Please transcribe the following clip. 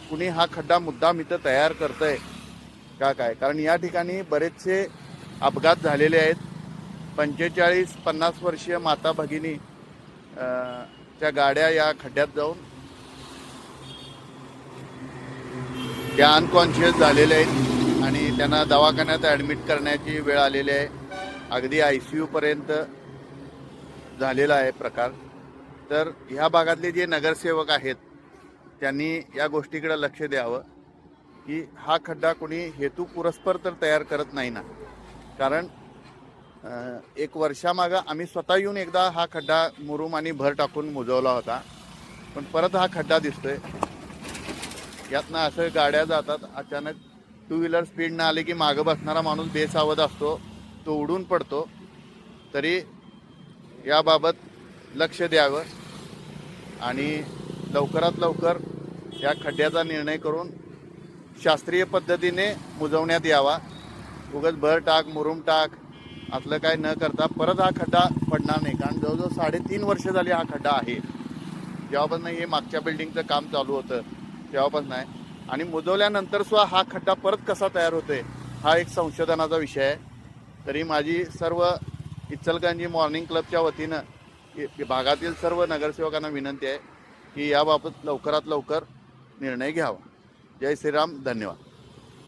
कुणी हा खड्डा मुद्दाम इथं तयार करतंय का काय, कारण या ठिकाणी बरेचसे अपघात झालेले आहेत. 45-50 वर्षीय माता भगिनी त्या गाड्या या खड्ड्यात जाऊन त्या अनकॉन्शियस झालेल्या आहेत आणि त्यांना दवाखान्यात ॲडमिट करण्याची वेळ आलेली आहे. अगदी ICU पर्यंत झालेला आहे प्रकार. तर ह्या भागातले जे नगरसेवक आहेत त्यांनी या गोष्टीकडे लक्ष द्यावं की हा खड्डा कोणी हेतुपुरस्पर तर तयार करत नाही ना. कारण एक वर्षामागं आम्ही स्वतः येऊन एकदा हा खड्डा मुरुम आणि भर टाकून मुजवला होता, पण परत हा खड्डा दिसतोय. यातनं असं गाड्या जातात, अचानक टू व्हीलर स्पीडनं आले की मागं बसणारा माणूस बेसावध असतो, तो उडून पडतो. तरी याबाबत लक्ष द्यावं आणि लवकरात लवकर या खड्ड्याचा निर्णय करून शास्त्रीय पद्धतीने मुजवण्यात यावा. उगाच भर टाक मुरुम टाक असलं काय न करता परत हा खड्डा पडणार नाही. कारण जवळजवळ 3.5 वर्ष झाली हा खड्डा आहे. जेव्हापासून हे मागच्या बिल्डिंगचं काम चालू होतं तेव्हापासून आहे. आणि मुजवल्यानंतर सुद्धा हा खड्डा परत कसा तयार होतोय हा एक संशोधनाचा विषय आहे. तरी माझी सर्व इचलकरंजी मॉर्निंग क्लबच्या वतीनं भागातील सर्व नगरसेवकांना विनंती आहे की याबाबत लवकरात लवकर निर्णय घ्यावा. जय श्रीराम, धन्यवाद.